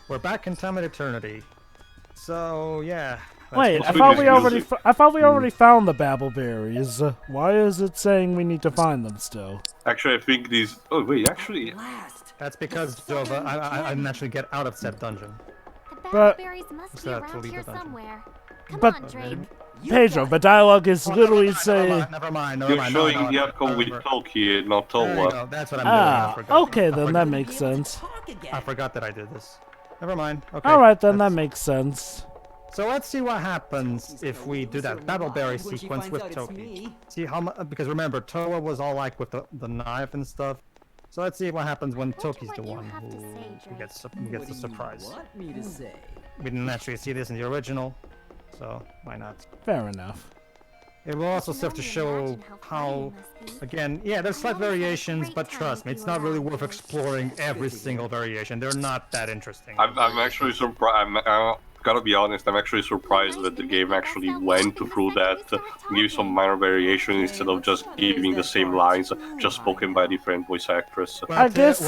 We're back in time and eternity. So yeah. Wait, I thought we already found the Babbleberries. Why is it saying we need to find them still? Actually, I think these. Oh wait, actually. That's because Jova, I didn't actually get out of said dungeon. The But- Babbleberries must be So that's around to leave here the dungeon. somewhere. Come But- on, Drake. Pedro, the dialogue is literally saying... Never mind. You're showing the outcome with Toki and not There you Towa. go. That's what I'm doing. I Ah, forgot. okay I then, forgot. that makes sense. I forgot that I did this. Never mind. Okay. Alright then, that makes sense. So let's see what happens if we do that Battleberry sequence with Toki. See how much, because remember, Towa was all like with the knife and stuff. So let's see what happens when Toki's the one who gets the surprise. We didn't actually see this in the original, so why not? Fair enough. It will also serve to show how, again, yeah, there's slight variations, but trust me, it's not really worth exploring every single variation. They're not that interesting. I'm actually surprised. Gotta be honest, I'm actually surprised that the game actually went through that, give some minor variation instead of just giving the same lines, just spoken by a different voice actress. I guess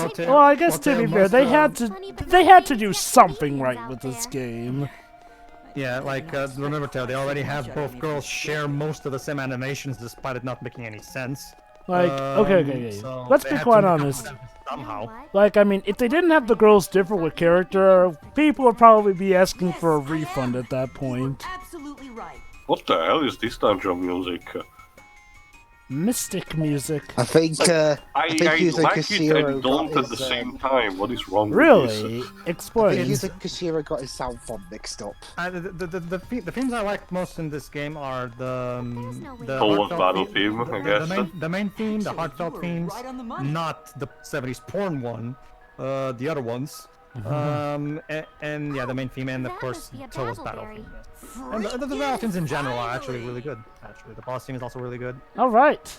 to be fair, they had to do something right with this game. Yeah, like, remember, Teo, they already have both girls share most of the same animations despite it not making any sense. Like, okay. So Let's they be had quite to honest. somehow. Like, I mean, if they didn't have the girls differ with character, people would probably be asking for a refund at that point. Absolutely right. What the hell is this dungeon music? Mystic music. I think I Yuzo like it Koshiro and don't got at the his, same time. What is wrong with Really? this? I think Explain. Yuzo Koshiro got his sound font mixed up. The themes I like most in this game are the Towa's heartfelt battle theme- theme, I guess. The main theme, the heartfelt themes, not the 70s porn one, the other ones. And yeah, the main theme and of course Towa's battle theme. And the battle themes in general are actually really good. Actually, the boss theme is also really good. All right.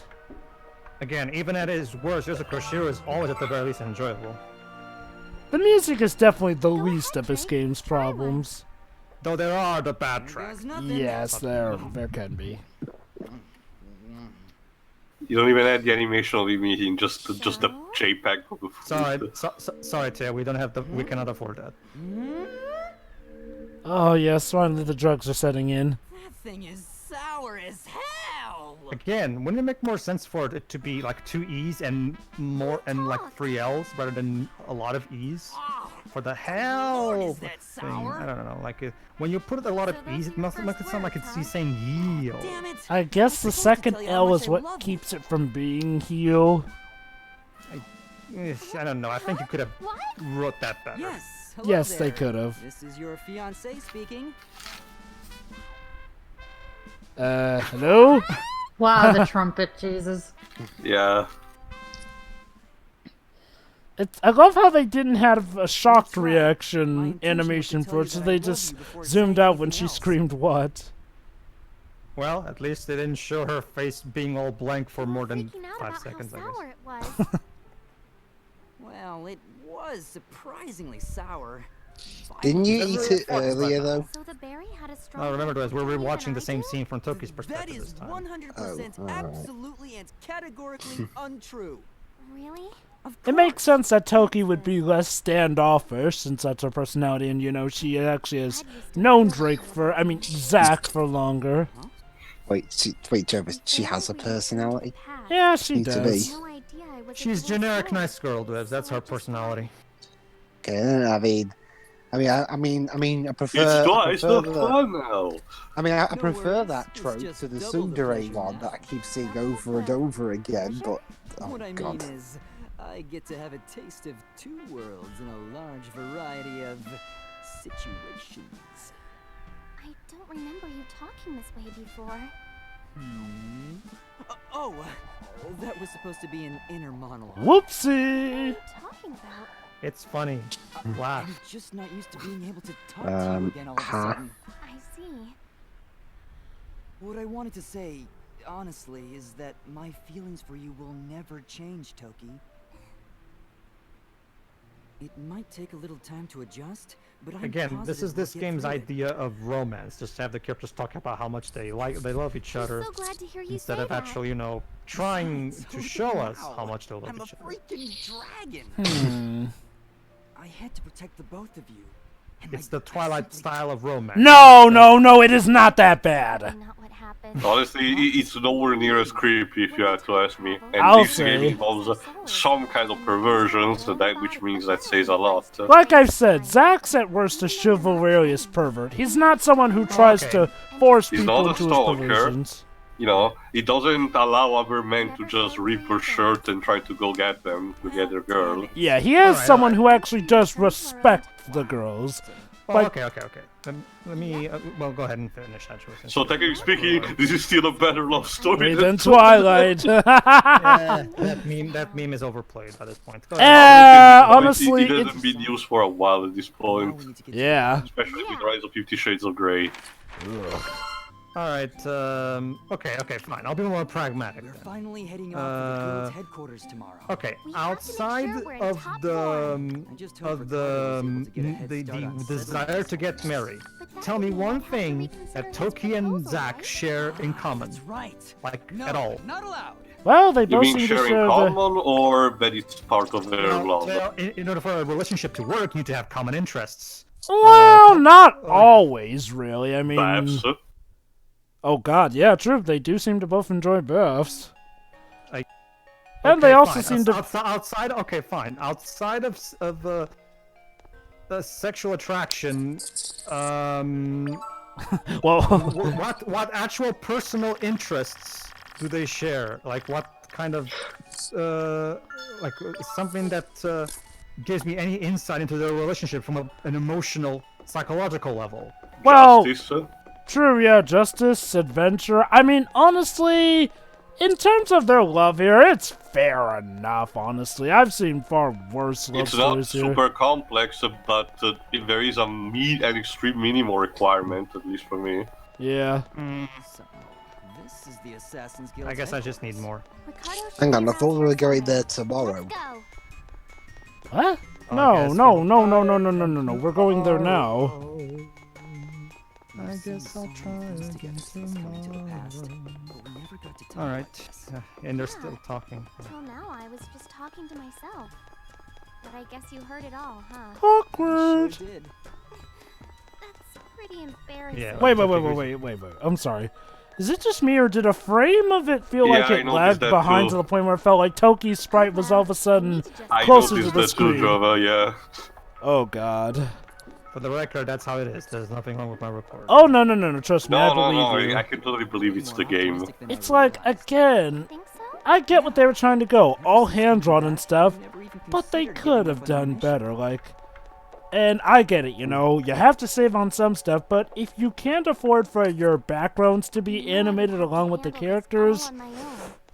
Again, even at its worst, Yuzo Koshiro is always at the very least enjoyable. The music is definitely the least of this game's problems. Though there are the bad tracks. Yes, there can be. You don't even add the animation of the meeting, just the JPEG of the food. Sorry, Teo, we cannot afford that. Oh yes, finally the drugs are setting in. That thing is sour as hell. Again, wouldn't it make more sense for it to be like 2 E's and like 3 L's rather than a lot of E's? For the hell Lord, is that thing. sour? I don't know. Like when you put a lot of E's, it must make it sound like it's saying yield. Damn it. I guess the second tell you how L much is I what love keeps it from being heel. I don't know. I think you could have wrote that better. Yes. Hello Yes, there. they could have. This is your fiancé speaking. Hello? Wow, the trumpet, Jesus. Yeah. I love how they didn't have a shocked reaction animation for it, so they just zoomed out when she screamed what. Well, at least they didn't show her face being all blank for more than Freaking out 5 about seconds, I how guess. sour it was. Well, it was surprisingly sour. Didn't you eat it earlier though? So the berry had a strong Oh, remember, guys, we're than rewatching the I same do? scene from Toki's That perspective this is time. 100% Oh, alright. absolutely and categorically untrue. Really? Of It makes course. sense that Toki would be less standoffish, since that's her personality, and you know, she actually has known Zack for longer. Wait, Trevor, she has a personality? Yeah, she Need to be. does. No idea I was She's a generic girl. nice girl, Dwebs. That's her personality. Okay, I mean, I prefer. It's I twice prefer the the- fun now. I mean, I No prefer worries, that it's trope just to the double the tsundere pleasure one now. that I keep seeing over and over again, but oh What I god. mean is, I get to have a taste of 2 worlds in a large variety of situations. I don't remember you talking this way before. That was supposed to be an inner monologue. What are Whoopsie! you talking about? It's funny. Laugh. I'm just not used to being able to talk to you again all of a sudden. I see. What I wanted to say, honestly, is that my feelings for you will never change, Toki. It might take a little time to adjust, but I'm Again, this positive is this we'll get game's through it. idea of romance. Just have the characters talk about how much they love each I'm other, so glad to hear you instead say of that. actually, trying Besides, to look show at us now. how much they love I'm a each other. freaking dragon. Hmm. I had to protect the both of you. It's the Twilight style of romance. No, no, no, it is not that bad. Not what happened. Honestly, it's nowhere near as creepy if you have to ask me. And I'll this game say. involves some kind of perversion, so that which means that says a lot. Like I've said, Zack's at worst a chivalrous pervert. He's not someone who tries to force He's people not a into his stalker. perversions. You know, he doesn't allow other men to just rip her shirt and try to go get them, to get their girl. Yeah, he is Alright, someone who actually does respect the girls. Oh, Like- okay. Let me. Well, go ahead and finish that. So technically speaking, this is still a better love story Than Twilight. that meme is overplayed by this point. Go ahead. Honestly, it hasn't been used for a while at this point, yeah. especially with the rise of 50 Shades of Grey. All right. Okay. Fine. I'll be more pragmatic. We're Then. finally heading off to the guild's headquarters tomorrow. Okay. We have to make Outside sure we're in of top the I just hope of Ricardo was able to get a head the start on desire to get married. But that Tell me would one have to thing reconsider that his Toki and proposal, Zack right? share in common, That's right. like No, at all. not allowed. Well, they You both mean seem to sharing share the... common, or that it's part of their love? Well, in order for a relationship to work, you need to have common interests. Well, not always, really. I mean... Perhaps. Oh god, yeah, true. They do seem to both enjoy baths. And Okay, they also fine. seem to... outside. Okay, fine. Outside of the sexual attraction, Well, what actual personal interests do they share? Like what kind of like something that gives me any insight into their relationship from an emotional, psychological level? well, Justice? true, yeah, justice, adventure. I mean, honestly, in terms of their love here, it's fair enough, honestly. I've seen far worse love It's not stories here. super complex, but there is an extreme minimum requirement, at least for me. Yeah. So, this is the Assassin's Guild. I guess I just need more. Ricardo Hang on, I should thought we be were going there outside. tomorrow. Let's go. What? I No, guess no, we'll- no, no, no, no, no, no, no. We're going there now. I guess I'll try again tomorrow. All right, and they're still talking. Till now, I was just talking to myself. But I guess you heard it all, huh? Awkward. Sure did. That's pretty embarrassing. Yeah. Wait. I'm sorry. Is it just me, or did a frame of it feel like Yeah, I it noticed lagged that behind too. to the point where it felt like Toki's sprite was all of a sudden I closer to noticed the that too, screen? Java, yeah. Oh god. For the record, that's how it is. There's nothing wrong with my record. Oh no, trust me, I No, believe you. I can totally believe it's the game. It's like, again, Think so? I get what they were trying to go, all hand-drawn and stuff, but they could have done better, like... And I get it, you know, you have to save on some stuff, but if you can't afford for your backgrounds to be animated along with the characters,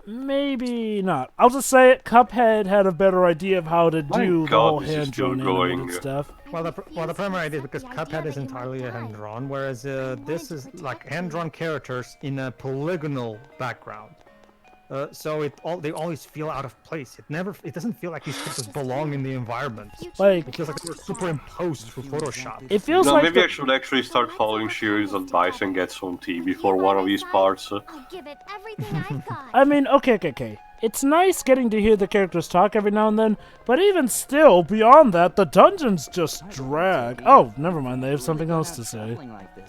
maybe not. I'll just say it, Cuphead had a better idea of how to My do the God, whole this is still hand-drawn going. animated stuff. Well, the primary idea is because Cuphead is entirely hand-drawn, whereas this is like hand-drawn characters in a polygonal background. So they always feel out of place. It doesn't feel like these characters belong in the environment. Like, It feels like they were superimposed through Photoshop. it feels No, like maybe the- I should actually start following Shiri's advice and get some tea before one of these parts. I'll give it everything I've got. I mean, okay. It's nice getting to hear the characters talk every now and then, but even still, beyond that, the dungeons just drag. Oh, never mind, they have something else to say.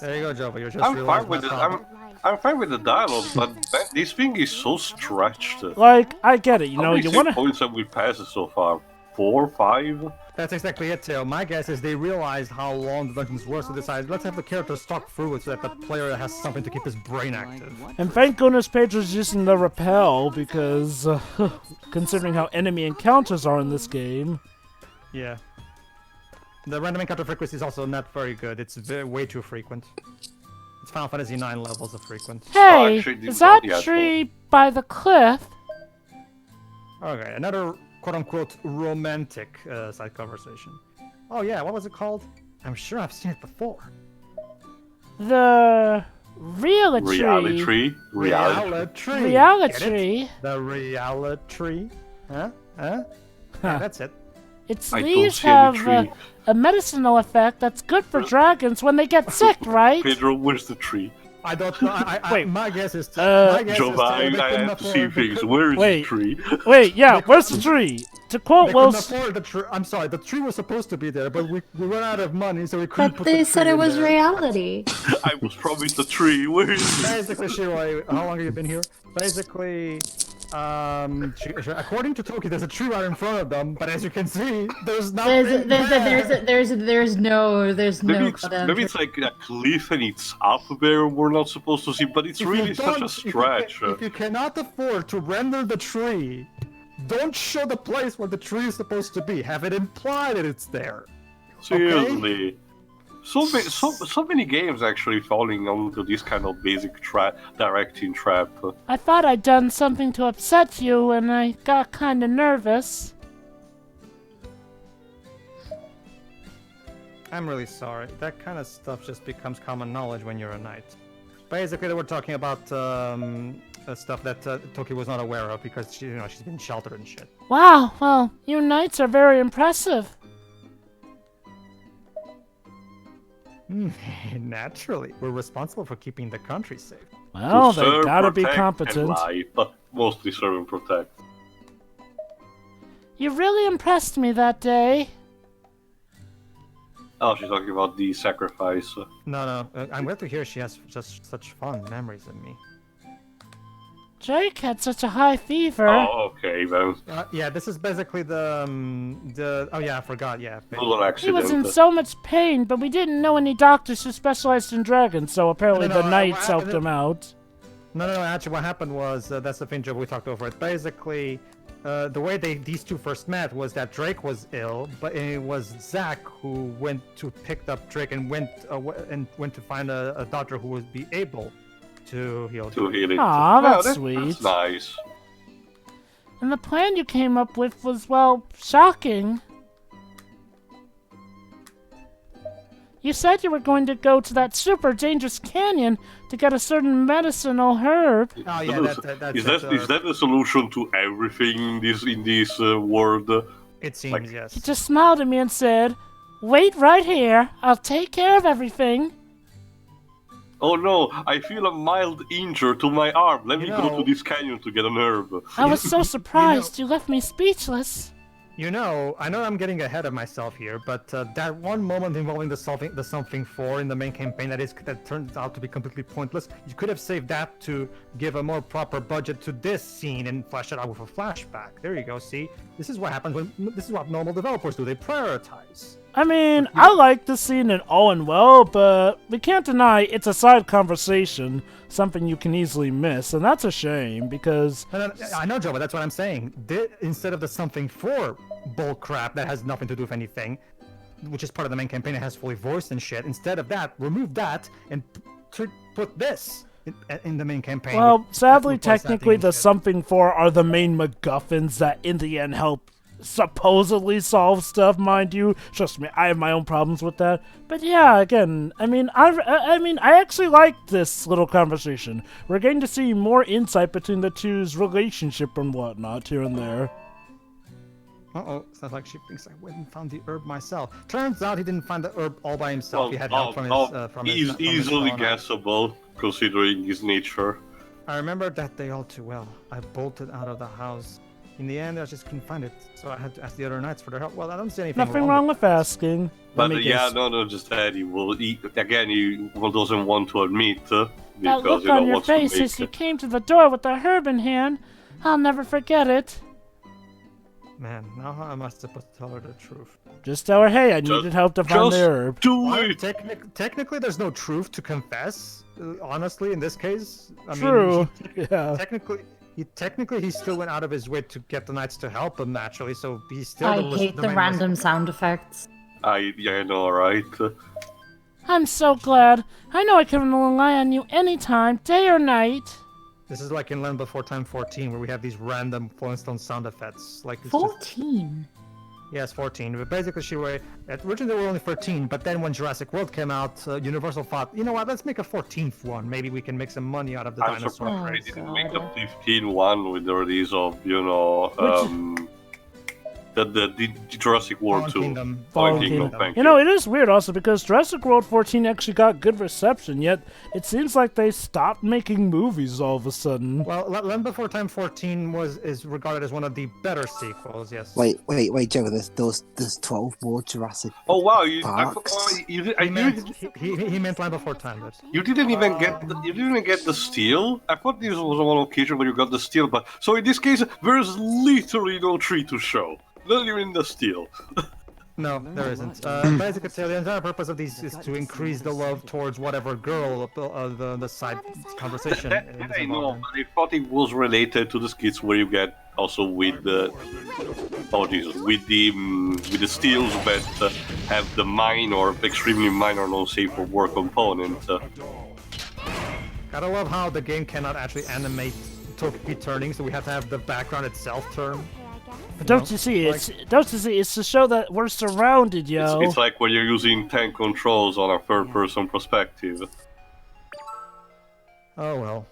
There you go, Jova. You're just I'm realizing fine with my it. problem. I'm fine with the dialogue, but this thing is so stretched. Like, I get it, you How know, many you save wanna... points have we passed so far? 4, 5? That's exactly it, Theo. My guess is they realized how long the dungeons were, so decided, let's have the characters talk through it so that the player has something to keep his brain active. And thank goodness Pedro's using the repel, because, considering how enemy encounters are in this game... Yeah. The random encounter frequency is also not very good. It's way too frequent. It's Final Fantasy 9 levels of frequent. Hey, actually, is that yeah, tree by the cliff? Okay, another quote-unquote romantic side conversation. Oh yeah, what was it called? I'm sure I've seen it before. The... Reality. Reality. Reality. Reality. The reality. Huh? Yeah, that's it. Its I don't leaves see any have tree. a medicinal effect that's good for dragons when they get sick, right? Pedro, where's the tree? I don't know. Wait. My guess is. Uh, my guess Jova, is they I couldn't have to see afford- things. Where is Wait. the tree? Wait, yeah, where's the tree? to quote They Will, couldn't afford the tree. I'm sorry, the tree was supposed to be there, but we ran out of money, so we couldn't But put they the said tree it in was there. reality. I was promised a tree. Where is it? Basically, Shiroi, how long have you been here? Basically, according to Toki, there's a tree right in front of them, but as you can see, there's nothing There's no Maybe it's like a cliff and it's up there we're not supposed to see, but it's really such a stretch. If you cannot afford to render the tree, don't show the place where the tree is supposed to be. Have it implied that it's there. Seriously. So many games actually falling onto this kind of basic directing trap. I thought I'd done something to upset you, and I got kind of nervous. I'm really sorry. That kind of stuff just becomes common knowledge when you're a knight. Basically, they were talking about stuff that Toki was not aware of because she's been sheltered and shit. Wow, well, you knights are very impressive. Naturally, we're responsible for keeping the country safe. Well, To they serve, gotta be protect, competent. and lie, but mostly serve and protect. You really impressed me that day. Oh, she's talking about the sacrifice. No, I'm glad to hear she has just such fond memories of me. Drake had such a high fever. Oh, okay then. Yeah, this is basically the oh yeah, I forgot. Yeah, Little He accident. was in so much pain, but we didn't know any doctors who specialized in dragons, so apparently No, the knights helped him out. No, actually, what happened was that's the thing, Joe. We talked over it. Basically, the way these two first met was that Drake was ill, but it was Zack who went to pick up Drake and went to find a doctor who would be able to heal. To heal it. Aw, that's Yeah, sweet. That's nice. And the plan you came up with was, well, shocking. You said you were going to go to that super dangerous canyon to get a certain medicinal herb. Oh yeah, that's Is that the solution to everything in this world? It seems, like- yes. He just smiled at me and said, "Wait right here. I'll take care of everything." Oh no, I feel a mild injury to my arm. Let me You go know- to this canyon to get an herb. I was so surprised you left me speechless. I know I'm getting ahead of myself here, but that one moment involving the something 4 in the main campaign that turns out to be completely pointless, you could have saved that to give a more proper budget to this scene and flesh it out with a flashback. There you go, see? This is what happens this is what normal developers do, they prioritize. I mean, I like the scene and all and well, but we can't deny it's a side conversation, something you can easily miss, and that's a shame, because... No, I know, Joe, but that's what I'm saying. Instead of the something 4 bull crap that has nothing to do with anything, which is part of the main campaign, it has fully voiced and shit, instead of that, remove that and put this in the main campaign. Well, sadly, with voice acting technically, and the shit. something 4 are the main MacGuffins that in the end help supposedly solve stuff, mind you. Trust me, I have my own problems with that. But yeah, again, I mean, I actually like this little conversation. We're getting to see more insight between the two's relationship and whatnot here and there. Uh-oh, sounds like she thinks I went and found the herb myself. Turns out he didn't find the herb all by himself. He had help from his easily phone. guessable, considering his nature. I remember that day all too well. I bolted out of the house. In the end, I just couldn't find it, so I had to ask the other knights for their help. Well, I don't see anything Nothing wrong with asking. Let But me yeah, guess. no, just that he doesn't want to admit That because look on your wants to face make as you came to the door with the herb in hand, I'll never forget it. Man, now I must have to tell her the truth. Just tell her, hey, I needed help to find the herb. do Well, it. technically, there's no truth to confess. Honestly, in this case, I True. mean, Yeah. technically, he still went out of his way to get the knights to help him. Naturally, so he's still. I hate the main random sound effects. I know, right? I'm so glad. I know I can rely on you anytime, day or night. This is like in Land Before Time 14, where we have these random Flintstone sound effects. Like it's just, 14. yes, 14. But basically, originally there were only 13, but then when Jurassic World came out, Universal thought, you know what, let's make a 14th one. Maybe we can make some money out of the I'm dinosaur. surprised they Oh, didn't make God. a 15 one with the release of, the Jurassic World 2. Kingdom. Fallen Fallen Kingdom, Kingdom. thank You know, it is weird also because Jurassic World 14 actually got good reception, yet it seems like they stopped making movies all of a sudden. Well, Land Before Time 14 is regarded as one of the better sequels. Yes. Wait, Joe. There's 12 more Jurassic. Oh wow, Parks. He meant Land Before Time. But... You didn't even get the steel. I thought this was one occasion where you got the steel, but so in this case, there's literally no tree to show. Not even the steel. No, there isn't. Basically, the entire purpose of these is to increase the love towards whatever girl the side conversation is I know, involved in. but I thought it was related to the skits where you get also with the with the steels that have the minor, extremely minor, non-safe for work component. Gotta love how the game cannot actually animate Toki turning, so we have to have the background itself turn. But don't you see? It's to show that we're surrounded, yo. It's like when you're using tank controls on a third-person perspective. Oh well.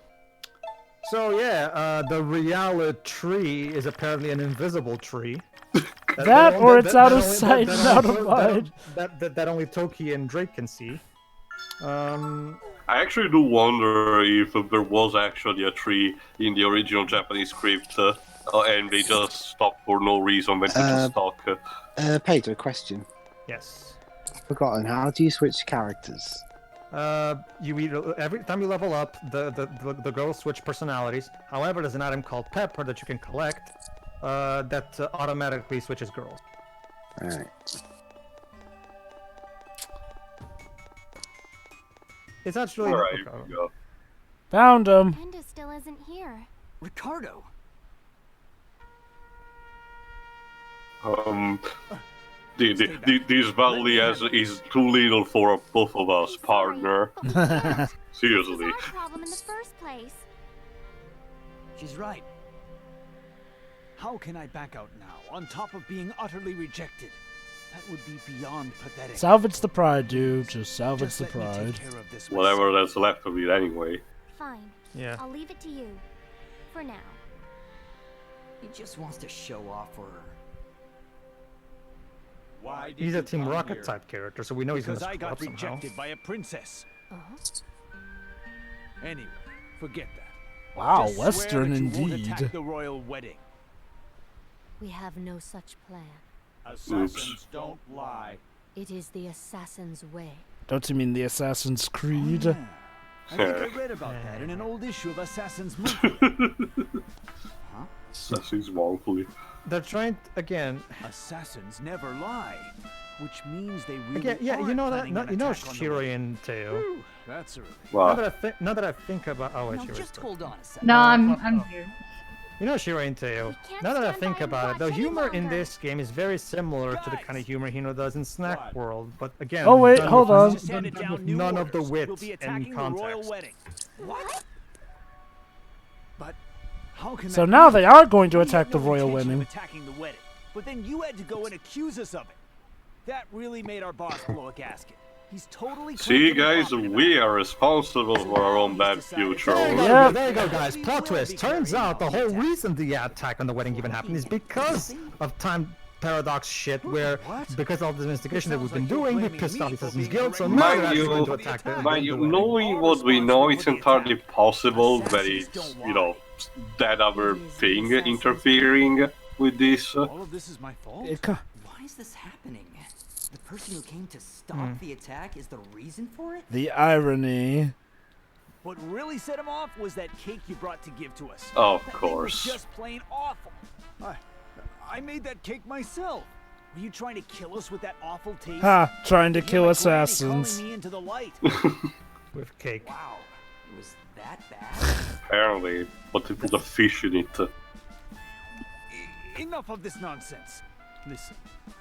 So yeah, the reality tree is apparently an invisible tree. Or it's out of sight and out of mind. That only Toki and Drake can see. I actually do wonder if there was actually a tree in the original Japanese script, and they just stopped for no reason when they just talk. Pedro, question. Yes. Forgotten. How do you switch characters? Every time you level up, the girls switch personalities. However, there's an item called Pepper that you can collect that automatically switches girls. All right. It's actually. Alright, here we go. Found him. Panda still isn't here. Ricardo. This valley is too little for both of us, partner. Seriously. It was our problem in the first place. She's right. How can I back out now, on top of being utterly rejected? That would be beyond pathetic. Salvage the pride, dude. Just salvage the let me pride. take care of this Whatever that's left of it anyway. Fine. Yeah. I'll leave it to you. For now. He just wants to show off for her. Why did He's you a Team come Rocket here? type character, so we know he's gonna Because I screw got up somehow. rejected by a princess. Anyway, forget that. Wow, Just swear Western that you won't indeed. attack the royal wedding. We have no such plan. Assassins don't lie. It is the assassin's way. Don't you mean the Assassin's Creed? Yeah. I think I read about that in an old issue of Assassin's Monthly. Assassin's Monthly. They're trying again. Assassins never lie, which means they really Again, yeah, you aren't know planning that. an You know attack on the Shiroi and Teo. Whew, that's a relief. Wow. Now that I think about, oh, wait, No, Shiroi's just dead. hold on a second. No, I'm here. You know Shiroi and Teo. We can't Now that I stand think by and about it, the watch any humor in longer. this game is very similar to the kind of humor Hino does in Snack What? World, but again, Oh, wait, done hold with- on. Just done handed down with new none of the orders. wit We'll be and attacking the royal context. wedding. What? But how can So that now be? they are going to We had attack the no royal intention of wedding. attacking the wedding, but then you had to go and accuse us of it. That really made our boss blow a gasket. He's totally See, claimed guys, to be we are responsible for our own bad future. There you go, Yep. there you go, guys. Plot twist. Turns out the whole reason the attack on the wedding even happened is because of time paradox shit, where because of the investigation that we've been doing, we pissed off Assassin's Guild, so now they're Mind actually going to you, attack the knowing wedding. what we know, it's entirely possible that it's, that other thing interfering with this. All of this is my fault. Why is this happening? The person who came to stop the attack is the reason for it? The irony. What really set him off was that cake you brought to give to us. Of That thing was course. just plain awful. I made that cake myself. Were you trying to kill us with that awful taste? Ha! Trying to You're kill like Granny assassins. calling me into the light. With cake. Wow, it was that bad? Apparently, but they put a fish in it. Enough of this nonsense. Listen,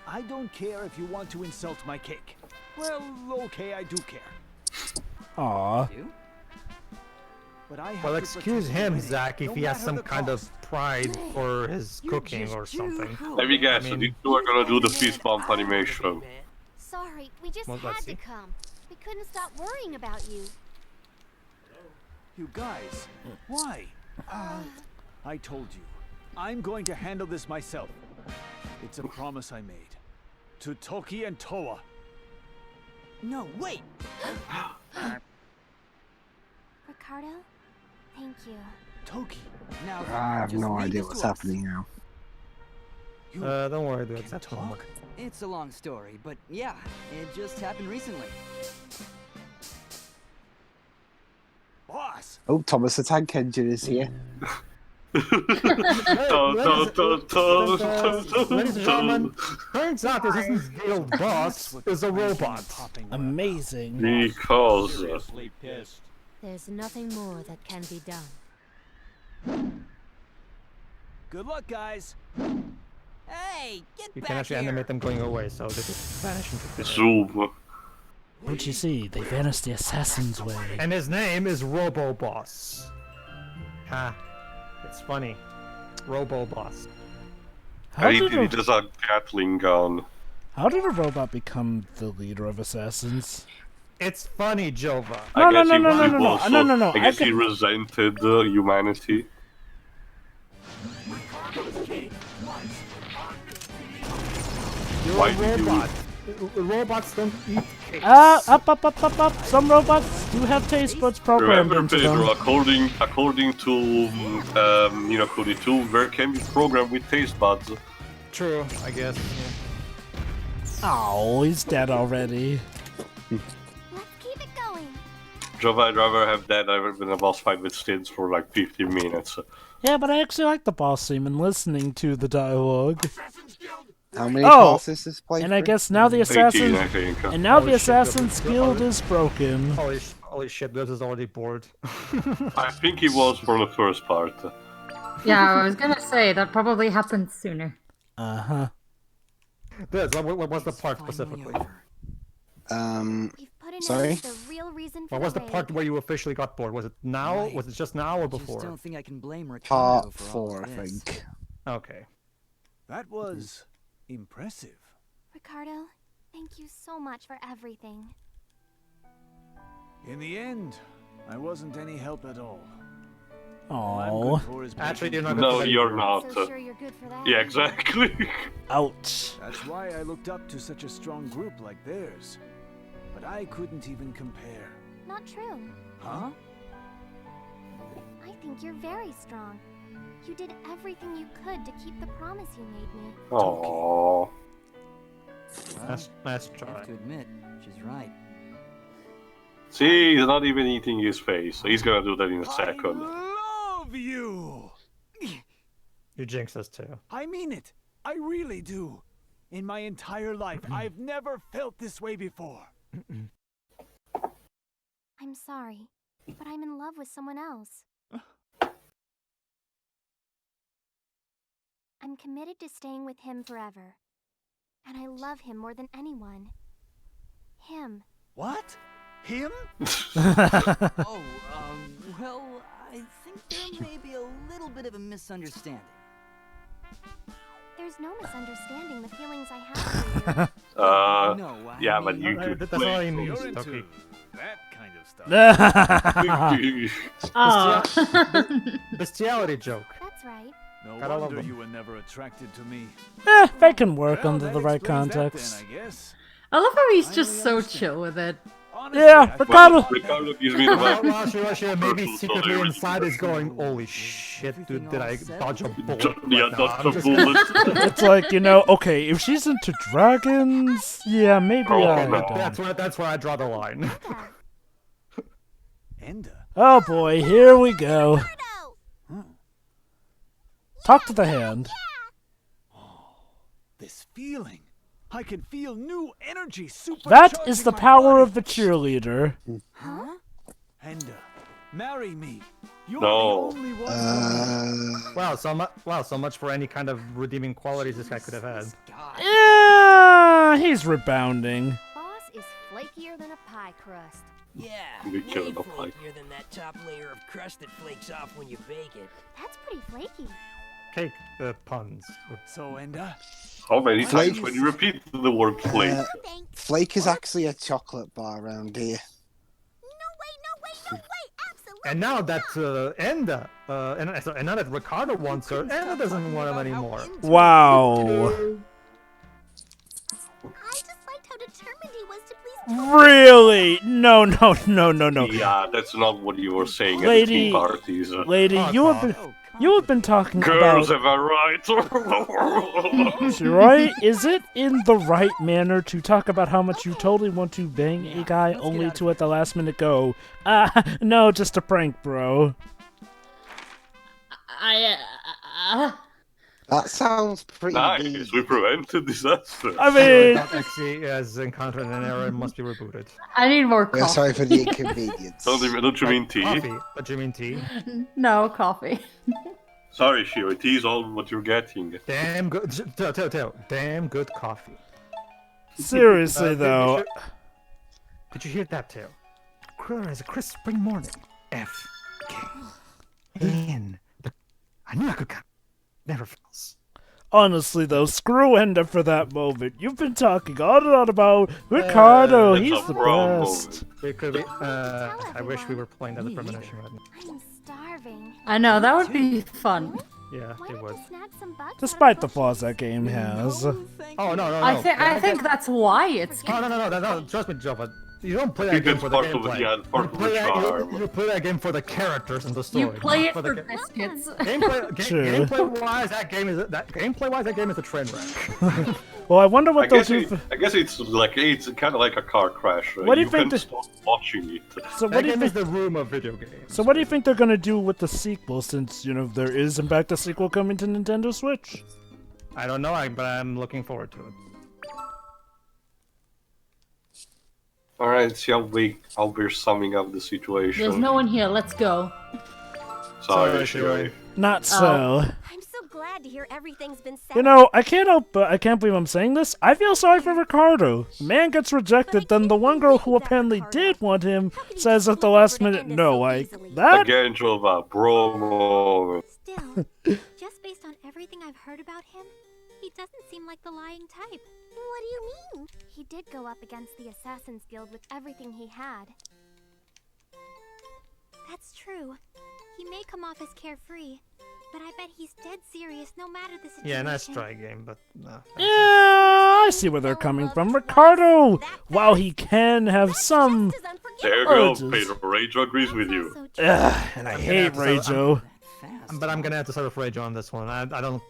I don't care if you want to insult my cake. Well, okay, I do care. Aw. You? But I have Well, to excuse protect the him, wedding, Zack, if no he has matter some the kind of cost. pride for his You cooking just or something. Let me guess, I mean- these two are gonna do the fist bump animation. Sorry, we just Well, let's had see. to come. We couldn't stop worrying about you. You guys, why? I told you, I'm going to handle this myself. It's a promise I made. To Toki and Towa. No, wait! Ricardo, thank you. Toki. Now, I have just no leave idea this what's to us. happening now. You Don't worry, dude. can That's fine. talk? It's a long story, but yeah, it just happened recently. Boss! Oh, Thomas the Tank Engine is here. Ladies and gentlemen, turns out the Assassin's Guild boss is a robot. Amazing. Because There's nothing more that can be done. Good luck, guys. Hey, get You back can actually here! animate them going away, so they just vanish into thin air. Zoom. Don't you see? They vanished the assassin's way. And his name is Robo Boss. Ha. It's funny. Robo Boss. How He did does a Gatling gun. a robot become the leader of assassins? It's funny, Jova. No, no, I guess no, he no, no, no, was, no, no, no. I guess I he can- resented humanity. You're Why a did you- robot. Robots don't eat cakes. Up. Some robots do have taste buds programmed Remember, into Pedro, them. according to Cody 2, there can be programmed with taste buds. True, I guess. Yeah. Oh, he's dead already. Let's keep it going. Jova, I'd rather have that than a boss fight with Stids for like 15 minutes. Yeah, but I actually like the boss theme and listening to the dialogue. How many Oh, passes is played? And I guess now the 18, assassin, I think. and now Holy the shit, assassin's Gabriel. guild is broken. Holy shit, this is already bored. I think it was for the first part. Yeah, I was gonna say that probably happened sooner. This, what was the part Finally specifically? over. We've put an Sorry? end to the real reason for What was the raid. part where you officially got bored? Was it now? Right. Was it just now or I just before? don't think I can blame Ricardo Part for all 4, of I this. think. Okay. That was impressive. Ricardo, thank you so much for everything. In the end, I wasn't any help at all. All I'm Oh, good for is Actually, making you're not No, good for you're anything. not. So sure you're good for that. Yeah, exactly. ouch. That's why I looked up to such a strong group like theirs. But I couldn't even compare. Not true. Huh? I think you're very strong. You did everything you could to keep the promise you made me. Aww. Nice I try. have to admit, she's right. See, he's not even eating his face. He's gonna do that in a second. I love you! You jinx us too. I mean it. I really do. In my entire life, I've never felt this way before. I'm sorry, but I'm in love with someone else. I'm committed to staying with him forever. And I love him more than anyone. Him. What? Him? Oh, well, I think there may be a little bit of a misunderstanding. There's no misunderstanding the feelings I have for you. No, I Yeah, mean, but you could That's all he play. means, You're into Toki. that kind of stuff. Oh. Bestiality joke. That's right. No Gotta love wonder them. you were never attracted to me. They can work Well, under that the right explains that context. then, I guess. I love how he's I just really so understand. chill with it. Honestly, Yeah, I feel- Ricardo. Ricardo gives me the Well, vibe. sure, maybe Virtual secretly soldier. inside is going, holy shit, dude, did I dodge a bullet? Yeah, right now? that's I'm the just- bullet. It's like, you know, okay, if she's into dragons, yeah, maybe Oh, I no. don't. That's where I draw the line. Enda. Oh boy, here we go. Ricardo! Talk to the hand. This feeling. I can feel new energy supercharging That is the my power body. of the cheerleader. Huh? Enda, marry me. You're No. the only one for me. Wow, so much for any kind of redeeming qualities this guy could have had. God. Yeah, he's rebounding. Boss is flakier than a pie crust. Yeah, We way killed the pie. flakier than that top layer of crust that flakes off when you bake it. That's pretty flaky. Cake puns. So, Enda, How many Flake. times when you repeat the word flake? Thanks. Flake is actually a chocolate bar around here. No way, absolutely. And now that and now that Ricardo wants her, Anna doesn't want him anymore. Wow. Really? No, no, no, no, no. Yeah, that's not what you were saying at the Lady, tea parties. lady, you have been talking Girls, about. am I right? Right? Is it in the right manner to talk about how much you totally want to bang a guy only to at the last minute go, no, just a prank, bro. That sounds pretty Nice, mean. we prevented disaster. I mean, .exe has encountered an error and must be rebooted. I need more coffee. We're sorry for the inconvenience. Don't you mean tea? Coffee, but you mean tea? No, coffee. Sorry, Shiro, tea is all what you're getting. Damn good. Tell. Damn good coffee. seriously though. Did you hear that, Tail? Clear as a crisp spring morning. F. K. In. I knew I could come. Never fails. Honestly though, screw Enda for that moment. You've been talking on and on about Ricardo, It's he's a the wrong best. It could be, I wish we were playing that as a premonition right now. I'm starving. I know, that would be fun. Yeah, Why it don't would. you snag some bugs Despite the flaws that game has. Oh, no. I think that's why it's. Oh, no, trust me, Jova. You don't play I that think game that's for the part of gameplay. yeah, part of the charm. You play that game for the characters and the story. You play not it for the biscuits. True. Gameplay-wise, that game is a train wreck. Well, I wonder I what they'll guess, do. I guess it's kind of like a car crash. Right? What do you can think stop watching it. So That what do you game is think? the room of video games. So what do you think they're gonna do with the sequel? Since there is in fact a sequel coming to Nintendo Switch. I don't know, but I'm looking forward to it. Alright, see how we're summing up the situation. There's no one here. Let's go. Sorry, Shiro. Shiro. Not so. I'm so glad to hear everything's been said. You know, I can't believe I'm saying this. I feel sorry for Ricardo. The man gets rejected, then the one girl who apparently did want him says at the last minute no. Like that. Again, Jova, bro moment. Still, just based on everything I've heard about him, he doesn't seem like the lying type. What do you mean? He did go up against the Assassin's Guild with everything he had. That's true. He may come off as carefree, but I bet he's dead serious no matter the situation. Yeah, nice try game, but no. Yeah, I see where they're coming from. Ricardo, while he can have some, There you go, urges. Pedro. Rachel agrees with you. and I hate Raijo. But I'm gonna have to sort of rage on this one. I don't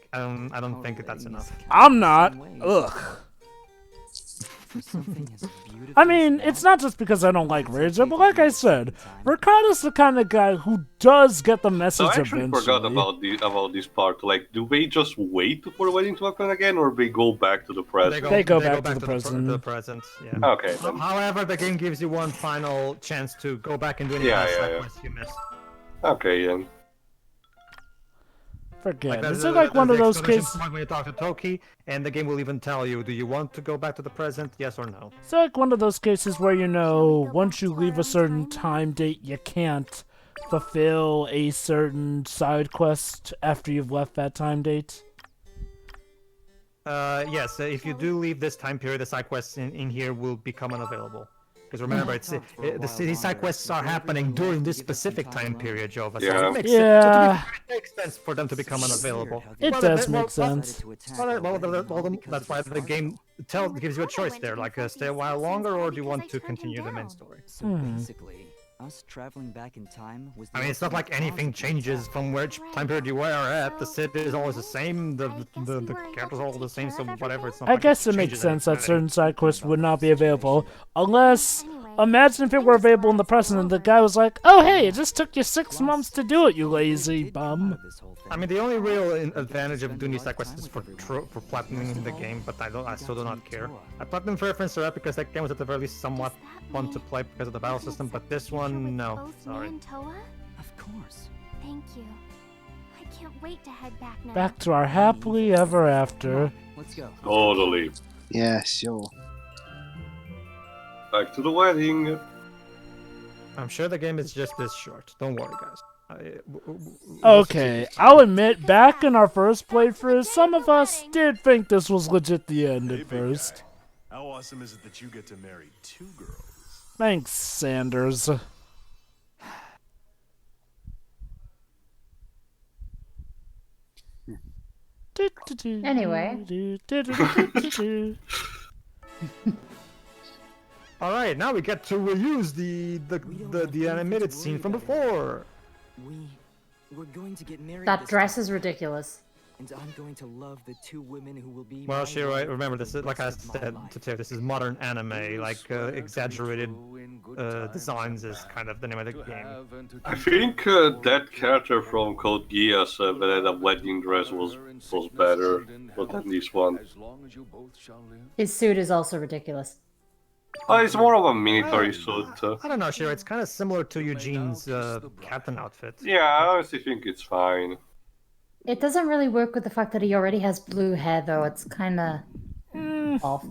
think that's enough. I'm not. Ugh. I mean, it's not just because I don't like Raijo, but like I said, Ricardo's the kind of guy who does get the So message I actually eventually. forgot about this part. Like, do they just wait for the wedding to happen again, or they go back to the present? They go back to the present. To the present, yeah. Okay. Then. However, the game gives you one final chance to go back and do any Yeah, kind of yeah, side yeah. quests you missed. Okay, then. Forget. Like Is it like one of those cases? When you talk to Toki, and the game will even tell you, do you want to go back to the present, yes or no? It's like one of those cases where once you leave a certain time date, you can't fulfill a certain side quest after you've left that time date. Yes, if you do leave this time period, the side quests in here will become unavailable. Because remember, these side quests are happening during this specific time period, Jova. Yeah. So it makes Yeah. it makes sense for them to become unavailable. It does make sense. Well, that's why the game gives you a choice there, like stay a while longer, or do you want to continue the main story? So basically, us traveling back in time was. I mean, it's not like anything changes from which time period you were at. The city is always the same. The characters are all the same. So whatever. It's not I like guess it makes sense that certain side quests would not be available unless. Imagine if it were available in the present and the guy was like, "Oh hey, it just took you 6 months to do it, you lazy bum." I mean, the only real advantage of doing these side quests is for platinuming the game, but I still do not care. I platinum for reference to that because that game was at the very least somewhat fun to play because of the battle system, but this one, no. Sorry. Of course. Thank you. I can't wait to head back now. Back to our happily ever after. Let's go. Totally. Yeah, sure. Back to the wedding. I'm sure the game is just this short. Don't worry, guys. Okay, I'll admit, back in our first playthrough, some of us did think this was legit the end at first. How awesome is it that you get to marry 2 girls? Thanks, Sanders. Anyway. All right, now we get to reuse the animated scene from before. We're going to get married. That dress is ridiculous. And I'm going to love the two women who will be. Well, Shiro, remember this is like I said to Tiff, this is modern anime. Like exaggerated designs is kind of the name of the game. I think that character from Code Geass that had a wedding dress was better than this one. His suit is also ridiculous. It's more of a military suit. I don't know, Shiro. It's kind of similar to Eugene's captain outfit. Yeah, I honestly think it's fine. It doesn't really work with the fact that he already has blue hair, though. It's kind of off.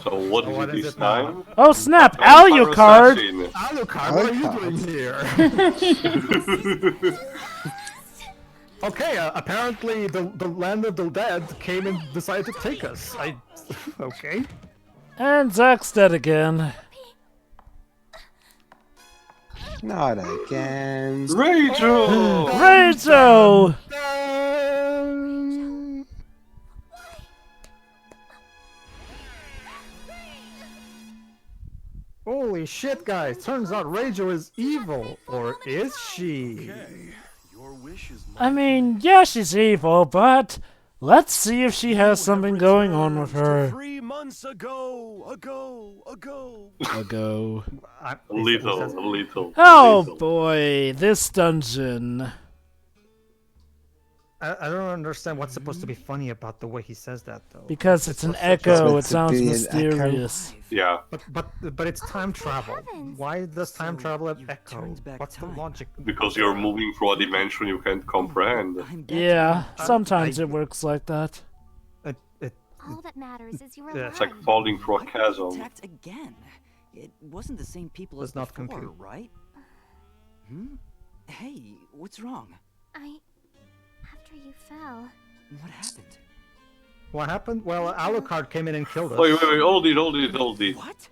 So what is it this time? Oh snap! Alucard! Alucard, what are you doing here? Okay, apparently the land of the dead came and decided to take us. Okay. And Zack's dead again. Not again. Rachel! Rachel! Holy shit, guys! Turns out Rachel is evil, or is she? I mean, yeah, she's evil, but let's see if she has something going on with her. 3 months ago. A little. Oh boy, this dungeon. I don't understand what's supposed to be funny about the way he says that, though. Because it's an echo, it sounds mysterious. Yeah. But it's time travel. Why does time travel have echo? What's the logic? Because you're moving through a dimension you can't comprehend. Yeah, sometimes it works like that. All that matters is you were It's like falling through a chasm. Attacked again. It wasn't the same people Does as not before, compute. right? Hey, what's wrong? After you fell. What happened? What happened? Well, Alucard came in and killed us. Wait, hold it. What?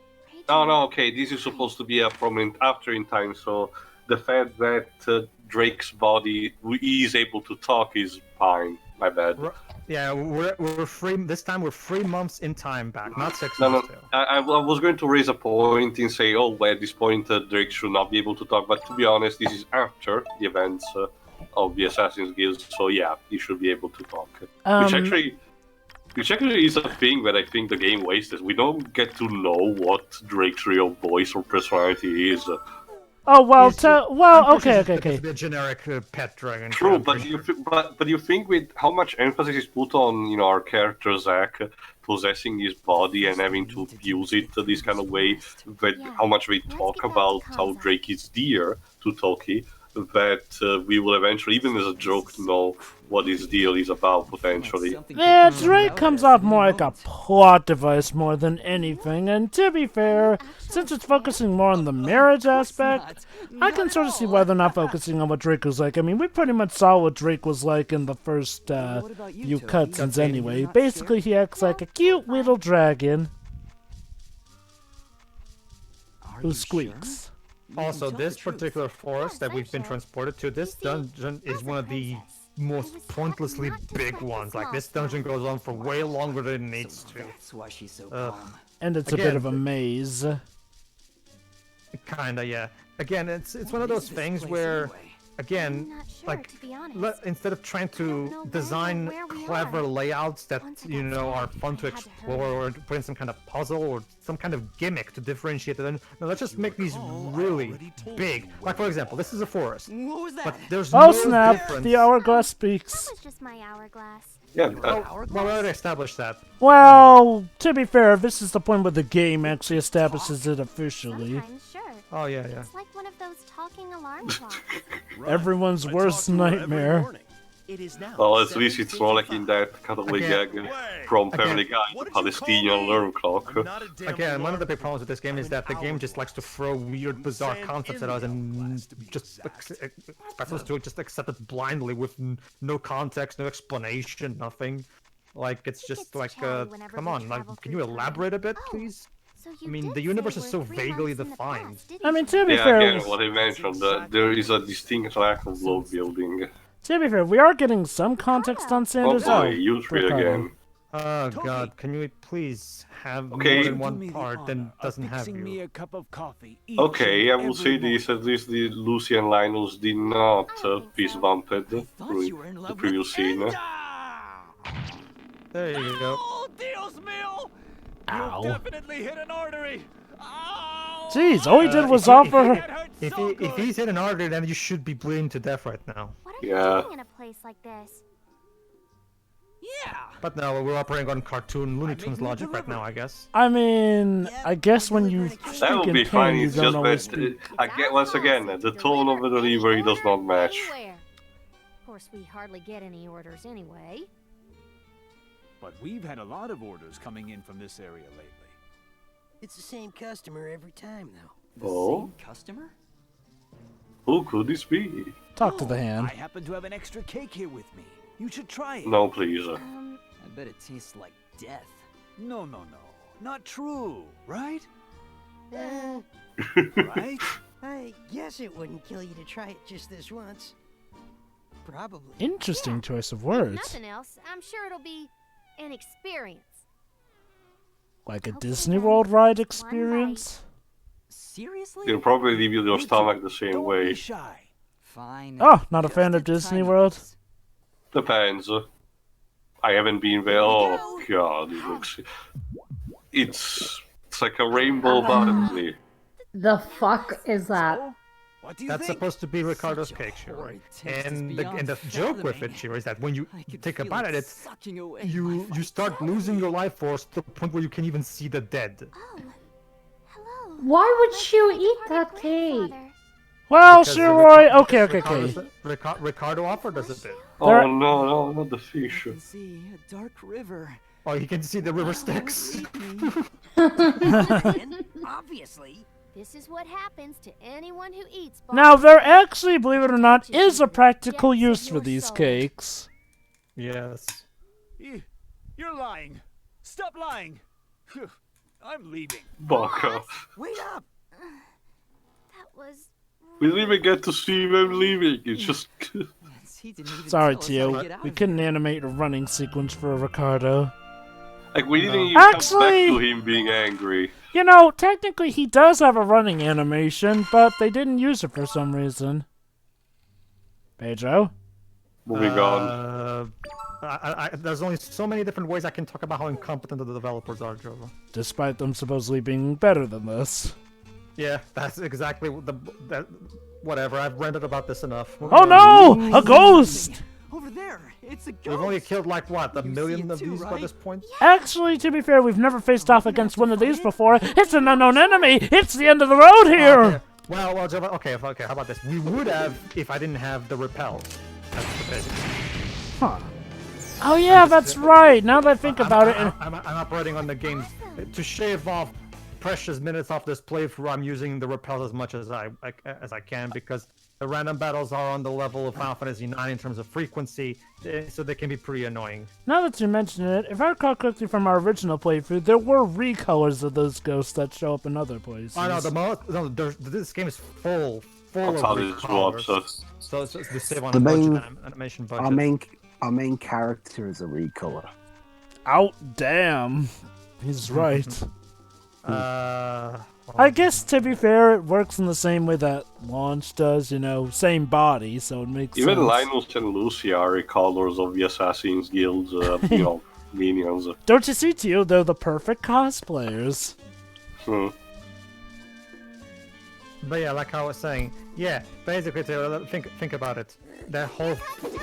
No, okay, this is supposed to be a prominent after in time, so the fact that Drake's body is able to talk is fine. My bad. Yeah, we're free. This time we're 3 months in time back, not 6 No, months. I was going to raise a point and say, oh, well, at this point Drake should not be able to talk, but to be honest, this is after the events of the Assassin's Guild, so yeah, he should be able to talk. Which actually is a thing that I think the game wastes. We don't get to know what Drake's real voice or personality is. Oh well, okay. The generic pet dragon. True, but you think with how much emphasis is put on our character Zack possessing his body and having to use it this kind of way, that how much we talk about how Drake is dear to Toki, that we will eventually, even as a joke, know what his deal is about potentially. Yeah, Drake comes off more like a plot device more than anything, and to be fair, since it's focusing more on the marriage aspect, I can sort of see why they're not focusing on what Drake was like. I mean, we pretty much saw what Drake was like in the first few cutscenes anyway. Basically, he acts like a cute little dragon who squeaks. Also, this particular forest that we've been transported to, this dungeon is one of the most pointlessly big ones. Like, this dungeon goes on for way longer than it needs to. That's why she's so calm. And it's a bit of a maze. Kinda, yeah. Again, it's one of those things where, again, like, instead of trying to design clever layouts that, are fun to explore, or to put in some kind of puzzle or some kind of gimmick to differentiate them, no, let's just make these really big. Like, for example, this is a forest. What was that? But there's Oh no snap! difference. The hourglass speaks. That was just my hourglass. Yeah, Well, we already established that. Well, to be fair, this is the point where the game actually establishes it officially. Sometimes, sure. Oh, yeah. It's like one of those talking alarm clocks. Everyone's worst nightmare. It is now. Well, at least it's more like in that kind of gag from Family Guy, the Palestinian alarm clock. Again, one of the big problems with this game is that the game just likes to throw weird, bizarre concepts at us and just expects us to just accept it blindly with no context, no explanation, nothing. Like, it's just like, come on, like, can you elaborate a bit, please? I mean, the universe is so vaguely defined. I mean, to be fair, again, what I mentioned, there is a distinct lack of world building. to be fair, we are getting some context on Sanders. Oh boy, use it again. Oh Toki, god, can you please have Okay. more than do one me the part honor than doesn't of have fixing me you? a cup of coffee each Okay, I and will every say this, morning. at least the Lucy and Linus did not I don't think fist so. bump it I thought during you were in the love previous with scene. Enda! There you go. Oh, Dios mío! Ow. You definitely hit an artery. Ow! Jeez, all he did was if he- offer her. That hurt If, so if good. he's hit an artery, then you should be bleeding to death right now. What are Yeah. you doing in a place like this? Yeah! But no, we're operating on cartoon Looney I'm Tunes making a logic right now, I delivery. guess. I mean, I guess when you That speak would in be pain, fine, you it's don't just always that, speak. once again, the tone of the delivery does not match. Anywhere. Of course, we hardly get any orders anyway. But we've had a lot of orders coming in from this area lately. It's the same customer every time, though. The Oh? same customer? Who could this be? Talk to the I hand. happen to have an extra cake here with me. You should try it. No, please. I bet it tastes like death. No, not true, right? Uh, Right? I guess it wouldn't kill you to try it just this once. Probably. Interesting choice of If words. nothing else, I'm sure it'll be an experience. Like a Okay, Disney then. World ride One experience? Seriously? They'll probably leave you your stomach the same Don't way. be shy. Fine. Oh, not a Just fan of Disney World? Depends. I haven't been there. Oh god, it looks. It's like a rainbow butterfly. The fuck is that? So, what do you That's think? supposed to be Ricardo's Such a cake, Shiro. horrid taste is And beyond the joke with fathoming. it, Shiro, is that when you I could take a feel bite it at it, sucking away you my start losing your life force to the point where you can even see the dead. Oh, hello. Why would Let's you go eat to that my cake? grandfather. Well, Because Shiroi, okay. Ricardo offered us a bit. There- Oh no, not the fish. I can see a dark river. Oh, you can see the river Styx. And obviously, This is what happens to anyone who eats. Now, bombs. there actually, believe it or not, is a practical use for these cakes. Yes. You're lying. Stop lying. Phew, I'm leaving. Fuck off. wait up. That was. We didn't even get to see them leaving. It's just. He didn't even Sorry, tell us how to Tio. get out We of couldn't here. animate a running sequence for Ricardo. Like, we didn't No. even come Actually- back to him being angry. You know, technically he does have a running animation, but they didn't use it for some reason. Pedro? Moving on. There's only so many different ways I can talk about how incompetent the developers are, Joe. Despite them supposedly being better than this. Yeah, that's exactly whatever. I've ranted about this enough. Oh no! A ghost! Over there, it's a ghost. We've only killed like what, a You million see it of too, these by right? this point? Actually, to be fair, we've never faced off against one of these before. It's an unknown enemy! It's the end of the road here! Okay. Well, Joe, okay, how about this? We would have if I didn't have the repel. That's the basic. Huh. Oh yeah, that's right. Now that I think about it, I'm operating on the game to shave off precious minutes off this playthrough. I'm using the repel as much as I can because the random battles are on the level of Final Fantasy IX in terms of frequency, so they can be pretty annoying. now that you mention it, if I recall correctly from our original playthrough, there were recolors of those ghosts that show up in other places. Oh no, this game is full That's of how this recolors. works. So it's to save on The a main- budget, animation budget. Our main character is a recolor. Out damn. He's right. Well, I guess to be fair, it works in the same way that Launch does, you know, same body, so it makes Even sense. Linus and Lucy are colors of the Assassin's Guild's, minions. Don't you see, Tio? They're the perfect cosplayers. Hmm. But yeah, like I was saying, yeah, basically, think about it. That whole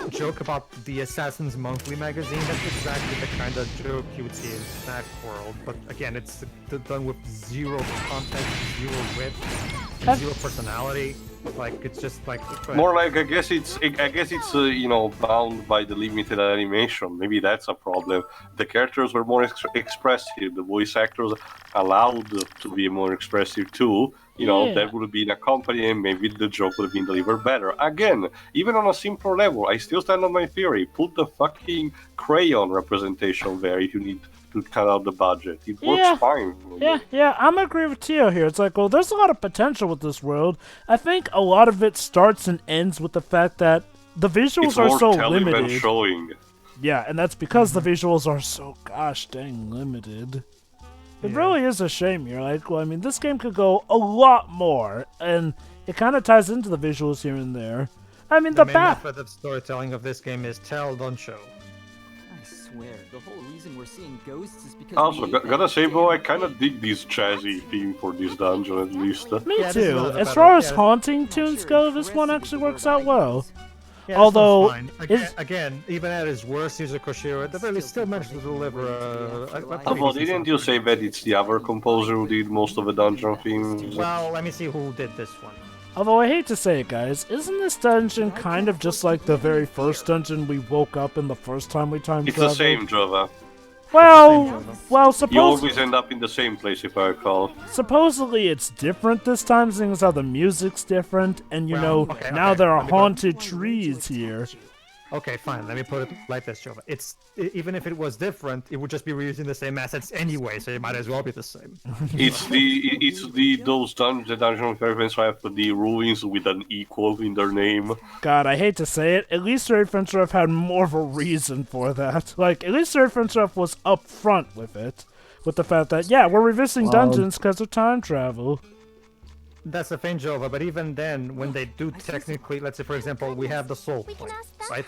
joke about the Assassin's Monthly magazine, that's exactly the kind of joke you would see in Snack World. But again, it's done with zero context, zero wit, and zero personality. Like, it's just like... More like, I guess it's bound by the limited animation. Maybe that's a problem. The characters were more expressive. The voice actors allowed to be more expressive too. Yeah. That would have been accompanied, and maybe the joke would have been delivered better. Again, even on a simple level, I still stand on my theory. Put the fucking crayon representation there if you need to cut out the budget. It works fine. Yeah, I'm agree with Tio here. It's like, well, there's a lot of potential with this world. I think a lot of it starts and ends with the fact that the visuals It's are more so telling than limited. showing. Yeah, and that's because the visuals are so gosh dang limited. It really is a shame. You're like, well, I mean, this game could go a lot more, and it kind of ties into the visuals here and there. I mean, the main method of storytelling of this game is tell, don't show. I swear, the whole reason we're seeing ghosts is because Also, gotta say, bro, I kind of dig this jazzy theme for this dungeon at least. Me too. As far as haunting tunes go, this one actually works out well. Yeah, although, again, even at his worst, Yuzo Koshiro at the very least still managed to deliver Although, didn't you say that it's the other composer who did most of the dungeon themes? Well, let me see who did this one. Although I hate to say it, guys, isn't this dungeon kind of just like the very first dungeon we woke up in the first time we time traveled? It's the same, Jova. Well, You always end up in the same place, if I recall. Supposedly it's different this time, seeing as how the music's different, and now there are haunted trees here. Okay, fine. Let me put it like this, Jova. Even if it was different, it would just be reusing the same assets anyway, so it might as well be the same. It's those dungeon fragments have the ruins with an equal in their name. God, I hate to say it. At least Ray Fincherf had more of a reason for that. Like, at least Ray Fincherf was upfront with it, with the fact that we're revisiting dungeons because of time travel. That's the thing, Jova, but even then, when they do technically, let's say for example, we have the Soul Plains, right?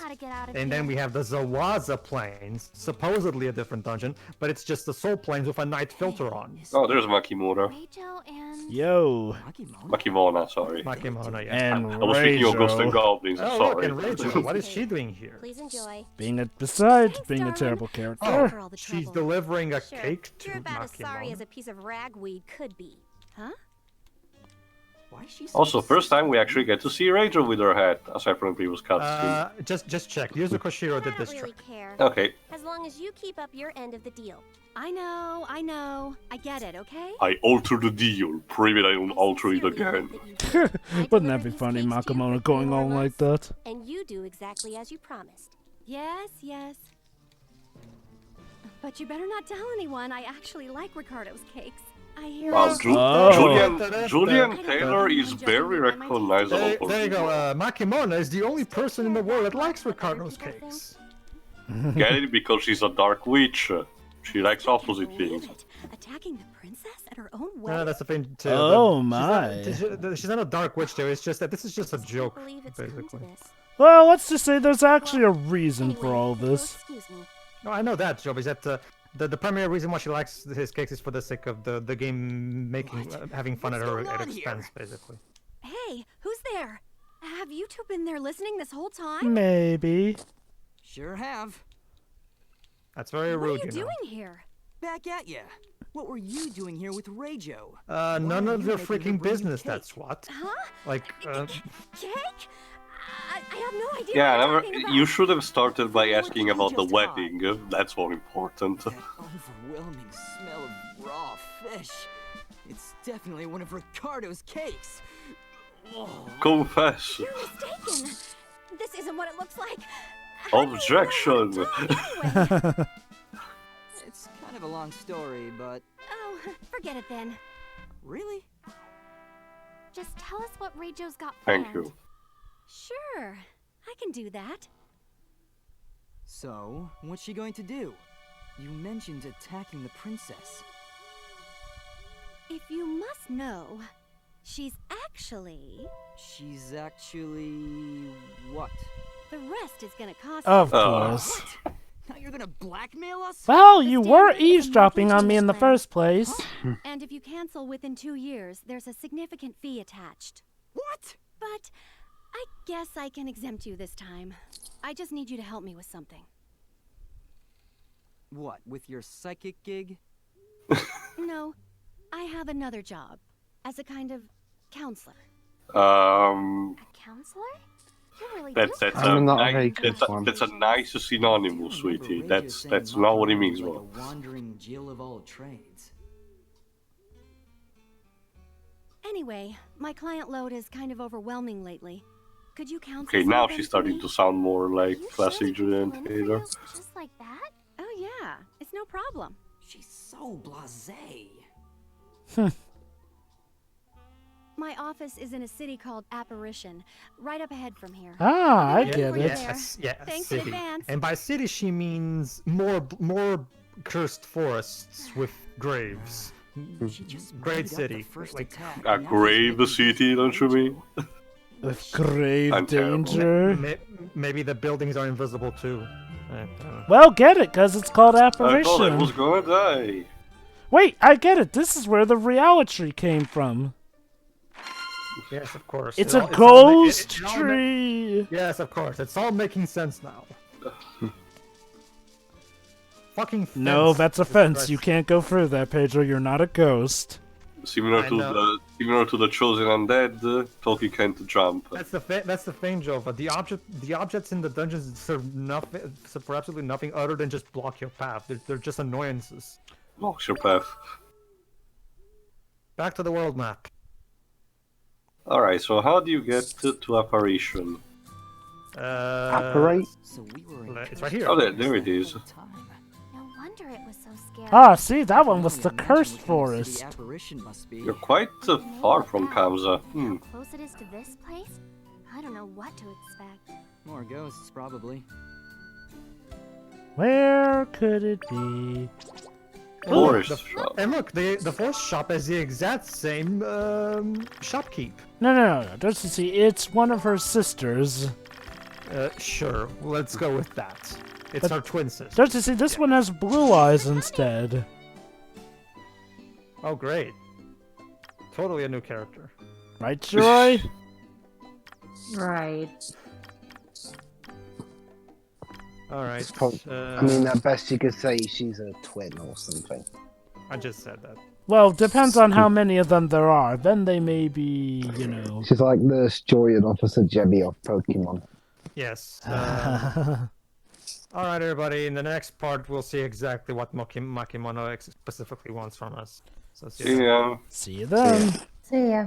And then we have the Zawaza Plains, supposedly a different dungeon, but it's just the Soul Plains with a night filter on. Oh, there's Makimura. Yo. Makimona, sorry. Makimona, yeah. And I was thinking of Ghost and Goblins, oh, sorry. Look, and Rachel, what is she doing here? Please enjoy. Besides being a terrible character. Oh, she's delivering a cake to You're about as sorry Makimona. as a piece of ragweed could be. Huh? Also, first time we actually get to see Rachel with her hat, aside from the previous cutscene. Just check. Yuzo Koshiro did this trick. Okay. As long as you keep up your end of the deal. I know. I get it, okay? I alter the deal, pray that I don't alter it again. Wouldn't that be funny, Makimona going on like that? And you do exactly as you promised. Yes. But you better not tell anyone. I actually like Ricardo's cakes. I hear. Wow, Julian Taylor is very recognizable. There you go. Makimona is the only person in the world that likes Ricardo's cakes. Get it? Because she's a dark witch. She likes opposite things. Attacking the princess at her own wedding. No, that's the thing too. Oh my! She's not a dark witch there. It's just that this is just a joke, basically. Well, let's just say there's actually a reason for all this. No, I know that, Job. Is that the primary reason why she likes his cakes is for the sake of the game having fun at her expense, basically. Hey, who's there? Have you two been there listening this whole time? Maybe. Sure have. That's very rude. What are you doing here? Back at ya. What were you doing here with Reijo? None of your freaking business. That's what. Huh? Like, Cake? I have no idea. Yeah, you should have started by asking about the wedding. That's more important. That overwhelming smell of raw fish. It's definitely one of Ricardo's cakes. Oh. Confess. You're mistaken. This isn't what it looks like. Objection. It's kind of a long story, but... Oh, forget it then. Really? Just tell us what Reijo's got planned. Thank you. Sure, I can do that. So, what's she going to do? You mentioned attacking the princess. If you must know, she's actually... She's actually... what? The rest is gonna cost Of course. What? Now you're gonna blackmail us? Well, you were eavesdropping on me in the first place. And if you cancel within 2 years, there's a significant fee attached. What? But I guess I can exempt you this time. I just need you to help me with something. What, with your psychic gig? No, I have another job. As a kind of counselor. Counselor? You really That's a nice synonym, sweetie. That's not what it means, like bro. a wandering Jill of all trades. Anyway, my client load is kind of overwhelming lately. Could you counsel? Okay, now something she's for starting me? to sound more like classic Julian Taylor. Just like that? Oh yeah, it's no problem. She's so blasé. My My office is in a city called Apparition, right up ahead from here. Ah, I I'll be get waiting it. for you Yes, yes, Thanks in city. advance. And by city she means more cursed forests with graves. She just Great made up the city. first Like, attack, A and now she's grave making city, this don't you mean? With grave I'm terrible. danger. maybe the buildings are invisible too. I don't know. Well, get it, because it's called I thought I Apparition. was gonna die. Wait, I get it. This is where the reality came from. Yes, of course. It's It a all- it's all ma- ghost it all ma- tree. Yes, of course. It's all making sense now. Fucking fence. No, that's a Jesus fence. Christ. You can't go through that, Pedro. You're not a ghost. Similar I to know. the chosen undead, Toki can't jump. That's the thing, Jova. The objects in the dungeons serve nothing, for absolutely nothing other than just block your path. They're just annoyances. Blocks your path. Back to the world map. Alright, so how do you get to apparition? Apparate? So we were It's right here. Oh, there it is. No wonder it was so scary. Ah, see, that one was the cursed forest. Apparition must be. You're quite far from Kamsa. How close it is to this place? I don't know what to expect. More ghosts, probably. Where could it be? Forest shop. And look, the forest shop has the exact same shopkeep. No. Don't you see? It's one of her sisters. Sure, let's go with that. It's our twin sister. Don't you see? This one has blue eyes instead. Oh, great. Totally a new character. Right, Joy? Right. Alright. I mean, at best you could say she's a twin or something. I just said that. Well, depends on how many of them there are. Then they may be, you know. She's like Nurse Joy and Officer Jemmy of Pokemon. Yes. Alright, everybody. In the next part, we'll see exactly what Makimono specifically wants from us. So see you then. Yeah. See you then. See ya.